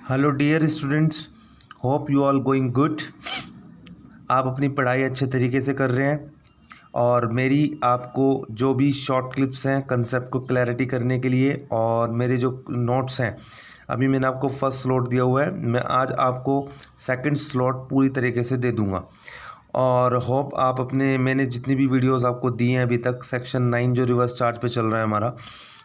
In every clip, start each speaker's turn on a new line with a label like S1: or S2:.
S1: Hello dear students, hope you all going good. आप अपनी पढ़ाई अच्छे तरीके से कर रहे हैं और मेरी आपको जो भी शॉर्ट क्लिप्स हैं कंसेप्ट को क्लैरिटी करने के लिए और मेरे जो नोट्स हैं, अभी मैंने आपको फर्स्ट स्लॉट दिया हुआ है, मैं आज आपको सेकंड स्लॉट पूरी तरीके से दे दूंगा। और होप आप मैंने जितनी भी वीडियोस आपको दी हैं अभी तक, सेक्शन 9 जो रिवर्स चार्ज पे चल रहा है हमारा,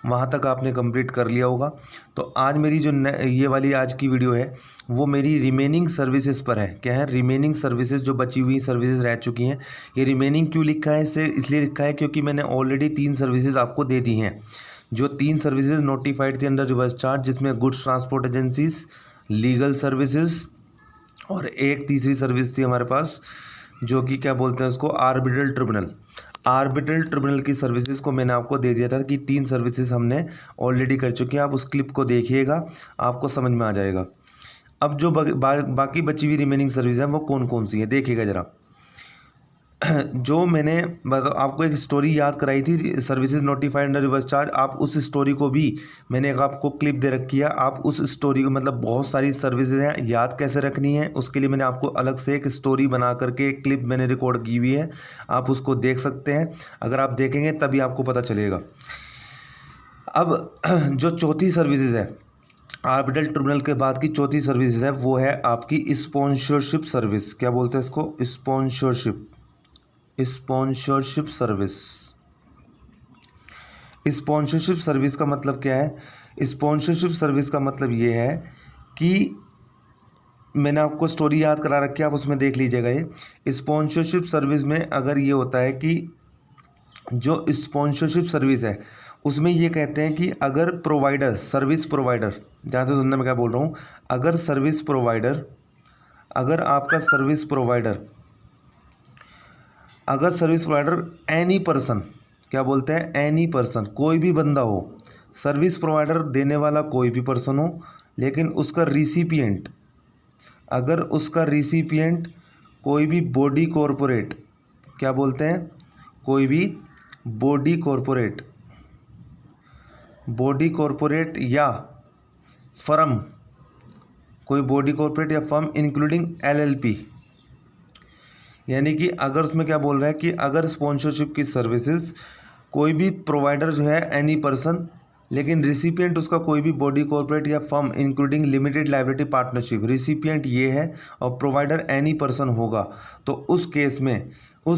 S1: वहाँ तक आपने कंप्लीट कर लिया होगा। तो आज मेरी जो ये वाली आज की वीडियो है वो मेरी रिमेनिंग सर्विसेज पर है। क्या है? रिमेनिंग सर्विसेज, जो बची हुई सर्विसेज रह चुकी हैं। ये रिमेनिंग क्यों लिखा है? इससे इसलिए लिखा है क्योंकि मैंने ऑलरेडी 3 सर्विसेज आपको दे दी हैं। जो 3 सर्विसेज नोटिफाइड थी अंडर रिवर्स चार्ज, जिसमें goods transport agencies, legal services और एक तीसरी सर्विस थी हमारे पास जो कि क्या बोलते हैं उसको, आर्बिट्रल ट्रिब्यूनल। आर्बिट्रल ट्रिब्यूनल की सर्विसेज को मैंने आपको दे दिया था कि 3 सर्विसेज हमने ऑलरेडी कर चुके हैं। आप उस क्लिप को देखिएगा, आपको समझ में आ जाएगा। अब जो बाकी बची हुई रिमेनिंग सर्विस हैं वो कौन कौन सी है देखिएगा ज़रा। जो मैंने आपको एक स्टोरी याद कराई थी, services notified under reverse charge, आप उस स्टोरी को भी मैंने एक आपको क्लिप दे रखी है। आप उस स्टोरी को, मतलब बहुत सारी सर्विसेज हैं, याद कैसे रखनी है उसके लिए मैंने आपको अलग से एक स्टोरी बना करके एक क्लिप मैंने रिकॉर्ड की हुई है, आप उसको देख सकते हैं। अगर आप देखेंगे तभी आपको पता चलेगा। अब जो चौथी सर्विसेज है, आर्बिट्रल ट्रिब्यूनल के बाद की चौथी सर्विसेज है, वो है आपकी स्पॉन्सरशिप सर्विस। क्या बोलते हैं इसको? Sponsorship service. स्पॉन्सरशिप सर्विस का मतलब क्या है? स्पॉन्सरशिप सर्विस का मतलब ये है कि मैंने आपको स्टोरी याद करा रखी है, आप उसमें देख लीजिएगा। ये स्पॉन्सरशिप सर्विस में अगर ये होता है कि जो स्पॉन्सरशिप सर्विस है उसमें ये कहते हैं कि अगर प्रोवाइडर, सर्विस प्रोवाइडर, ध्यान से सुनना मैं क्या बोल रहा हूँ, अगर आपका सर्विस प्रोवाइडर एनी पर्सन, क्या बोलते हैं, एनी पर्सन, कोई भी बंदा हो, सर्विस प्रोवाइडर देने वाला कोई भी पर्सन हो, लेकिन उसका रिसिपिएंट, अगर उसका रिसिपिएंट कोई भी बॉडी कॉरपोरेट, क्या बोलते हैं, कोई भी बॉडी कॉरपोरेट या फर्म, कोई बॉडी कॉरपोरेट या फर्म इंक्लूडिंग LLP, यानी कि अगर उसमें क्या बोल रहा है कि अगर स्पॉन्सरशिप की सर्विसेज कोई भी प्रोवाइडर जो है एनी पर्सन, लेकिन रिसिपिएंट उसका कोई भी बॉडी कॉर्पोरेट या firm including limited liability partnership, recipient ये है और प्रोवाइडर एनी पर्सन होगा, तो उस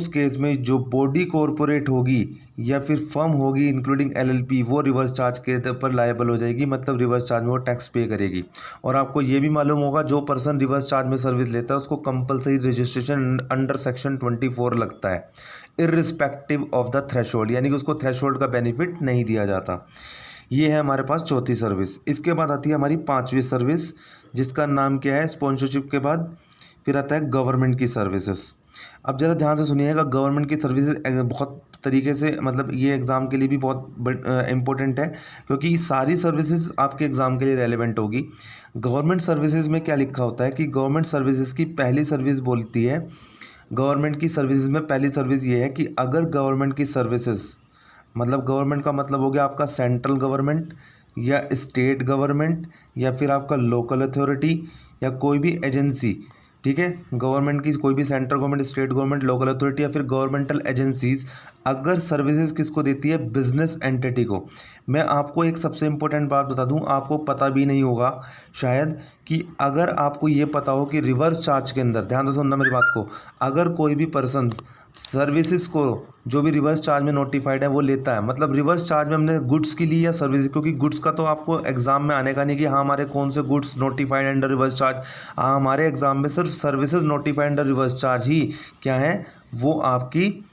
S1: केस में जो बॉडी कॉर्पोरेट होगी या फिर फर्म होगी इंक्लूडिंग LLP, वो रिवर्स चार्ज के पर लायबल हो जाएगी, मतलब रिवर्स चार्ज में वो टैक्स पे करेगी। और आपको ये भी मालूम होगा, जो पर्सन रिवर्स चार्ज में सर्विस लेता है उसको कंपलसरी रजिस्ट्रेशन अंडर सेक्शन 24 लगता है, इर्रिस्पेक्टिव ऑफ द थ्रेशोल्ड, यानी कि उसको थ्रेशोल्ड का बेनिफिट नहीं दिया जाता। ये है हमारे पास चौथी सर्विस। इसके बाद आती है हमारी 5वीं सर्विस, जिसका नाम क्या है? स्पॉन्सरशिप के बाद फिर आता है गवर्नमेंट की सर्विसेज। अब ज़रा ध्यान से सुनिएगा, गवर्नमेंट की सर्विसेज बहुत तरीके से, मतलब ये एग्ज़ाम के लिए भी बहुत इम्पोर्टेंट है, क्योंकि सारी सर्विसेज आपके एग्ज़ाम के लिए रेलेवेंट होगी। गवर्नमेंट सर्विसेज में क्या लिखा होता है कि गवर्नमेंट सर्विसेज की पहली सर्विस बोलती है, गवर्नमेंट की सर्विसेज में पहली सर्विस ये है कि अगर गवर्नमेंट की सर्विसेज, मतलब गवर्नमेंट का मतलब हो गया आपका सेंट्रल गवर्नमेंट या स्टेट गवर्नमेंट या फिर आपका लोकल अथॉरिटी या कोई भी एजेंसी, ठीक है, गवर्नमेंट की कोई भी central government, state government, local authority या फिर गवर्नमेंटल एजेंसीज, अगर सर्विसेज किसको देती है? बिजनेस एंटिटी को। मैं आपको एक सबसे इम्पोर्टेंट बात बता दूं, आपको पता भी नहीं होगा शायद, कि अगर आपको ये पता हो कि रिवर्स चार्ज के अंदर, ध्यान से सुनना मेरी बात को, अगर कोई भी पर्सन सर्विसेज को जो भी रिवर्स चार्ज में नोटिफाइड है वो लेता है, मतलब रिवर्स चार्ज में हमने गुड्स की ली या सर्विस, क्योंकि गुड्स का तो आपको एग्जाम में आने का नहीं कि हाँ हमारे कौन से goods notified under reverse charge, हाँ हमारे एग्जाम में सिर्फ services notified under reverse charge ही क्या है, वो आपकी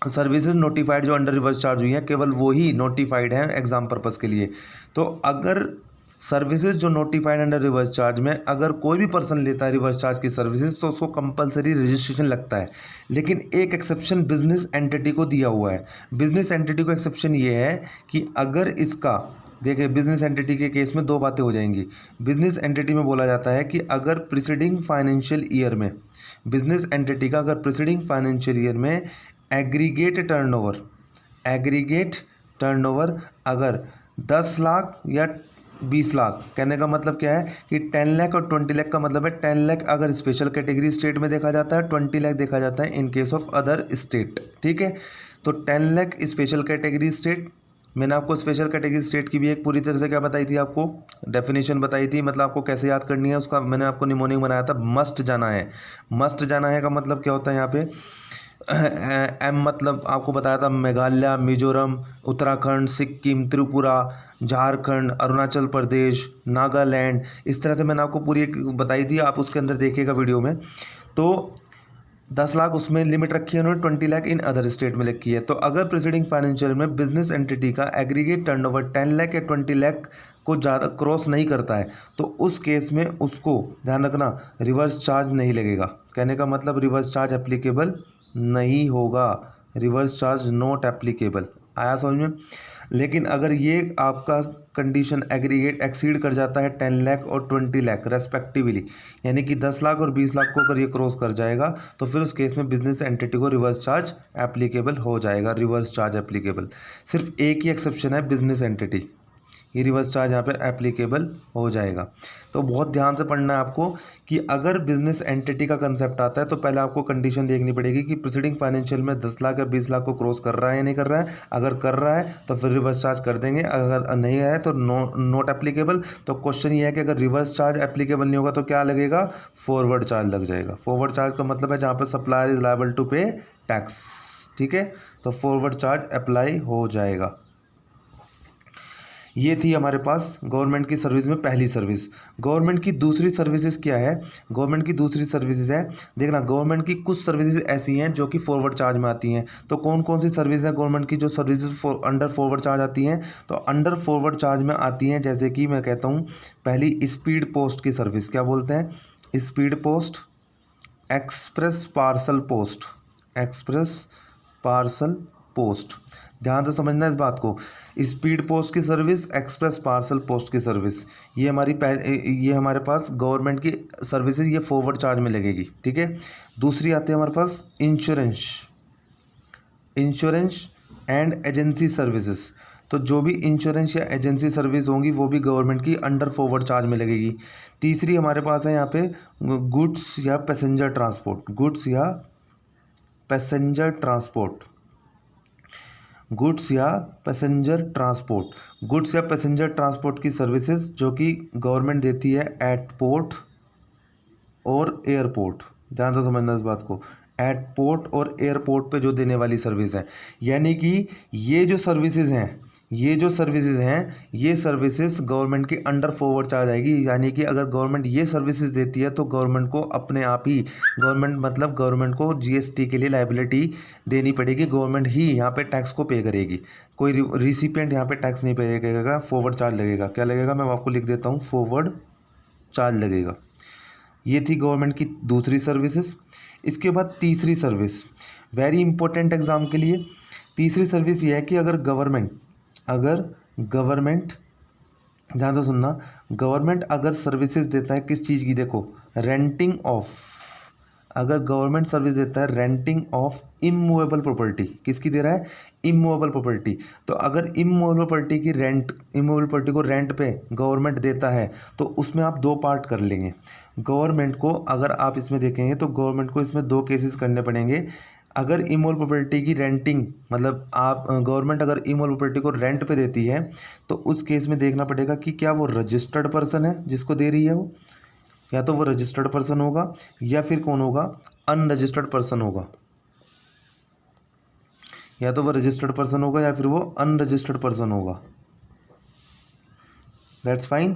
S1: सर्विसेज नोटिफाइड जो अंडर रिवर्स चार्ज हुई है, केवल वो ही नोटिफाइड है एग्जाम पर्पज़ के लिए। तो अगर सर्विसेज जो नोटिफाइड अंडर रिवर्स चार्ज में अगर कोई भी पर्सन लेता है रिवर्स चार्ज की सर्विसेज, तो उसको कंपलसरी रजिस्ट्रेशन लगता है। लेकिन एक एक्सेप्शन बिजनेस एंटिटी को दिया हुआ है। बिजनेस एंटिटी को एक्सेप्शन ये है कि अगर इसका, देखिए बिजनेस एंटिटी के केस में 2 बातें हो जाएंगी। बिजनेस एंटिटी में बोला जाता है कि अगर प्रीसीडिंग फाइनेंशियल ईयर में, बिजनेस एंटिटी का अगर प्रीसीडिंग फाइनेंशियल ईयर में एग्रीगेट टर्नओवर अगर 10 लाख या 20 लाख, कहने का मतलब क्या है कि 10 लाख और 20 लाख का मतलब है 10 लाख अगर स्पेशल कैटेगरी स्टेट में देखा जाता है, 20 लाख देखा जाता है in case of other state. ठीक है, तो 10 लाख स्पेशल कैटेगरी स्टेट। मैंने आपको स्पेशल कैटेगरी स्टेट की भी एक पूरी तरह से क्या बताई थी, आपको डेफिनेशन बताई थी, मतलब आपको कैसे याद करनी है उसका मैंने आपको निमोनिक बनाया था। मस्ट जाना है, मस्ट जाना है का मतलब क्या होता है यहाँ पे, एम मतलब आपको बताया था मेघालय, मिजोरम, उत्तराखंड, सिक्किम, त्रिपुरा, झारखंड, अरुणाचल प्रदेश, नागालैंड, इस तरह से मैंने आपको पूरी एक बताई थी, आप उसके अंदर देखिएगा वीडियो में। तो 10 लाख उसमें लिमिट रखी है उन्होंने, 20 लाख इन अदर स्टेट में लिखी है। तो अगर प्रीसीडिंग फाइनेंशियल में बिजनेस एंटिटी का एग्रीगेट टर्नओवर 10 लाख या 20 लाख को ज़्यादा क्रॉस नहीं करता है तो उस केस में उसको ध्यान रखना रिवर्स चार्ज नहीं लगेगा। कहने का मतलब रिवर्स चार्ज एप्लीकेबल नहीं होगा, रिवर्स चार्ज नॉट एप्लीकेबल। आया समझ में। लेकिन अगर ये आपका कंडीशन एग्रीगेट एक्सीड कर जाता है 10 लाख और 20 लाख रेस्पेक्टिवली, यानी कि 10 लाख और 20 लाख को अगर ये क्रॉस कर जाएगा तो फिर उस केस में बिजनेस एंटिटी को रिवर्स चार्ज एप्लीकेबल हो जाएगा, रिवर्स चार्ज एप्लीकेबल। सिर्फ एक ही एक्सेप्शन है बिजनेस एंटिटी, ये रिवर्स चार्ज यहाँ पे एप्लीकेबल हो जाएगा। तो बहुत ध्यान से पढ़ना है आपको कि अगर बिजनेस एंटिटी का कंसेप्ट आता है तो पहले आपको कंडीशन देखनी पड़ेगी कि प्रीसीडिंग फाइनेंशियल में 10 लाख या 20 लाख को क्रॉस कर रहा है या नहीं कर रहा है। अगर कर रहा है तो फिर रिवर्स चार्ज कर देंगे, अगर नहीं है तो नॉट एप्लीकेबल। तो क्वेश्चन ये है कि अगर रिवर्स चार्ज एप्लीकेबल नहीं होगा तो क्या लगेगा, फॉरवर्ड चार्ज लग जाएगा। फॉरवर्ड चार्ज का मतलब है जहाँ पर सप्लायर इज लायबल टू पे टैक्स। ठीक है, तो फॉरवर्ड चार्ज अप्लाई हो जाएगा। ये थी हमारे पास गवर्नमेंट की सर्विस में पहली सर्विस। गवर्नमेंट की दूसरी सर्विसेज क्या है, गवर्नमेंट की दूसरी सर्विसेज है, देखना गवर्नमेंट की कुछ सर्विसेज ऐसी हैं जो कि फॉरवर्ड चार्ज में आती हैं। तो कौन कौन सी सर्विस है गवर्नमेंट की जो सर्विसेज अंडर फॉरवर्ड चार्ज आती हैं, तो अंडर फॉरवर्ड चार्ज में आती हैं जैसे कि मैं कहता हूँ पहली स्पीड पोस्ट की सर्विस, क्या बोलते हैं, speed post, express parcel post, express parcel post. ध्यान से समझना इस बात को, स्पीड पोस्ट की सर्विस, एक्सप्रेस पार्सल पोस्ट की सर्विस, ये हमारे पास गवर्नमेंट की सर्विसेज, ये फॉरवर्ड चार्ज में लगेगी। ठीक है, दूसरी आती है हमारे पास insurance, insurance and agency services. तो जो भी इंश्योरेंस या एजेंसी सर्विस होंगी वो भी गवर्नमेंट की अंडर फॉरवर्ड चार्ज में लगेगी। तीसरी हमारे पास है यहाँ पे गुड्स या पैसेंजर ट्रांसपोर्ट, गुड्स या पैसेंजर ट्रांसपोर्ट, गुड्स या पैसेंजर ट्रांसपोर्ट, गुड्स या पैसेंजर ट्रांसपोर्ट की सर्विसेज जो कि गवर्नमेंट देती है एट पोर्ट और एयरपोर्ट। ध्यान से समझना इस बात को, एट पोर्ट और एयरपोर्ट पे जो देने वाली सर्विस है, यानी कि ये जो सर्विसेज हैं, ये जो सर्विसेज हैं, ये सर्विसेज गवर्नमेंट की अंडर फॉरवर्ड चार्ज आएगी। यानी कि अगर गवर्नमेंट ये सर्विसेज देती है तो गवर्नमेंट को अपने आप ही, गवर्नमेंट को जीएसटी के लिए लायबिलिटी देनी पड़ेगी, गवर्नमेंट ही यहाँ पे टैक्स को पे करेगी, कोई रिसिपिएंट यहाँ पे टैक्स नहीं पे करेगा, फॉरवर्ड चार्ज लगेगा। क्या लगेगा, मैं आपको लिख देता हूँ, फॉरवर्ड चार्ज लगेगा। ये थी गवर्नमेंट की दूसरी सर्विसेज। इसके बाद तीसरी सर्विस, वेरी इंपॉर्टेंट एग्जाम के लिए, तीसरी सर्विस ये है कि अगर गवर्नमेंट ध्यान से सुनना, गवर्नमेंट अगर सर्विसेज देता है किस चीज़ की, देखो रेंटिंग ऑफ, अगर गवर्नमेंट सर्विस देता है रेंटिंग ऑफ इमूवेबल प्रॉपर्टी, किसकी दे रहा है, इमूवेबल प्रॉपर्टी। तो अगर इमूवेबल प्रॉपर्टी की रेंट, इमूवेबल प्रॉपर्टी को रेंट पे गवर्नमेंट देता है तो उसमें आप दो पार्ट कर लेंगे। गवर्नमेंट को अगर आप इसमें देखेंगे तो गवर्नमेंट को इसमें दो केसेस करने पड़ेंगे। अगर इमूवेबल प्रॉपर्टी की रेंटिंग, मतलब आप गवर्नमेंट अगर इमूवेबल प्रॉपर्टी को रेंट पे देती है तो उस केस में देखना पड़ेगा कि क्या वो रजिस्टर्ड पर्सन है जिसको दे रही है, वो या तो वो रजिस्टर्ड पर्सन होगा या फिर कौन होगा, अनरजिस्टर्ड पर्सन होगा, या तो वो रजिस्टर्ड पर्सन होगा या फिर वो अनरजिस्टर्ड पर्सन होगा। दैट्स फाइन,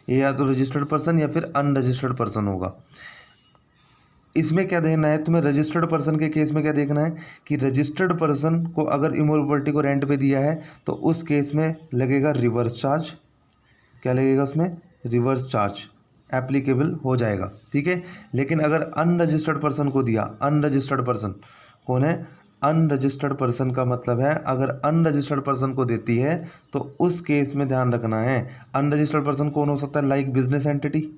S1: ये या तो रजिस्टर्ड पर्सन या फिर अनरजिस्टर्ड पर्सन होगा। इसमें क्या देखना है तुम्हें, रजिस्टर्ड पर्सन के केस में क्या देखना है कि रजिस्टर्ड पर्सन को अगर इमूवेबल प्रॉपर्टी को रेंट पे दिया है तो उस केस में लगेगा रिवर्स चार्ज। क्या लगेगा उसमें, रिवर्स चार्ज एप्लीकेबल हो जाएगा। ठीक है, लेकिन अगर अनरजिस्टर्ड पर्सन को दिया, अनरजिस्टर्ड पर्सन कौन है, अनरजिस्टर्ड पर्सन का मतलब है अगर अनरजिस्टर्ड पर्सन को देती है तो उस केस में ध्यान रखना है, अनरजिस्टर्ड पर्सन कौन हो सकता है, लाइक बिजनेस एंटिटी,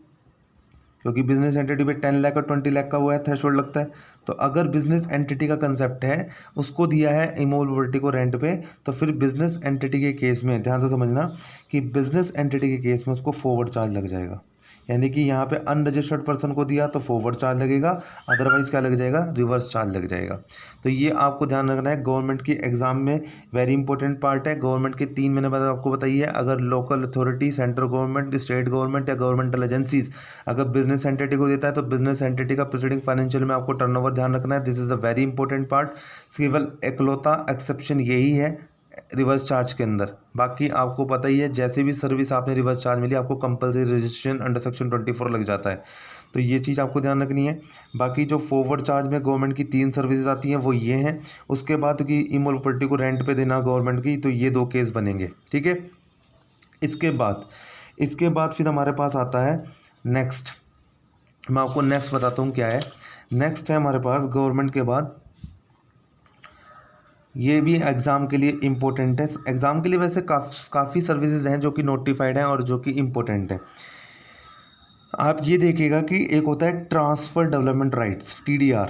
S1: क्योंकि बिजनेस एंटिटी पे 10 लाख और 20 लाख का वो है थ्रेशोल्ड लगता है। तो अगर बिजनेस एंटिटी का कंसेप्ट है, उसको दिया है इमूवेबल प्रॉपर्टी को रेंट पे, तो फिर बिजनेस एंटिटी के केस में ध्यान से समझना कि बिजनेस एंटिटी के केस में उसको फॉरवर्ड चार्ज लग जाएगा। यानी कि यहाँ पे अनरजिस्टर्ड पर्सन को दिया तो फॉरवर्ड चार्ज लगेगा, अदरवाइज क्या लग जाएगा, रिवर्स चार्ज लग जाएगा। तो ये आपको ध्यान रखना है, गवर्नमेंट की एग्जाम में वेरी इंपॉर्टेंट पार्ट है। गवर्नमेंट के 3 मैंने आपको बताइए, अगर local authority, central government, state government या गवर्नमेंटल एजेंसीज अगर बिजनेस एंटिटी को देता है तो बिजनेस एंटिटी का प्रीसीडिंग फाइनेंशियल में आपको टर्नओवर ध्यान रखना है। This is a very important part. केवल एकलौता एक्सेप्शन यही है रिवर्स चार्ज के अंदर, बाकी आपको पता ही है जैसे भी सर्विस आपने रिवर्स चार्ज मिली आपको कंपलसरी रजिस्ट्रेशन अंडर सेक्शन 24 लग जाता है। तो ये चीज़ आपको ध्यान रखनी है। बाकी जो फॉरवर्ड चार्ज में गवर्नमेंट की 3 सर्विसेज आती हैं वो ये हैं। उसके बाद की इमूवेबल प्रॉपर्टी को रेंट पे देना गवर्नमेंट की, तो ये 2 केस बनेंगे, ठीक है। इसके बाद फिर हमारे पास आता है नेक्स्ट। मैं आपको नेक्स्ट बताता हूँ क्या है। नेक्स्ट है हमारे पास गवर्नमेंट के बाद, ये भी एग्ज़ाम के लिए इम्पोर्टेंट है। एग्ज़ाम के लिए वैसे काफ़ी सर्विसेज हैं जो कि नोटिफाइड हैं और जो कि इम्पोर्टेंट है। आप ये देखिएगा कि एक होता है ट्रांसफ़र डेवलपमेंट राइट्स, TDR।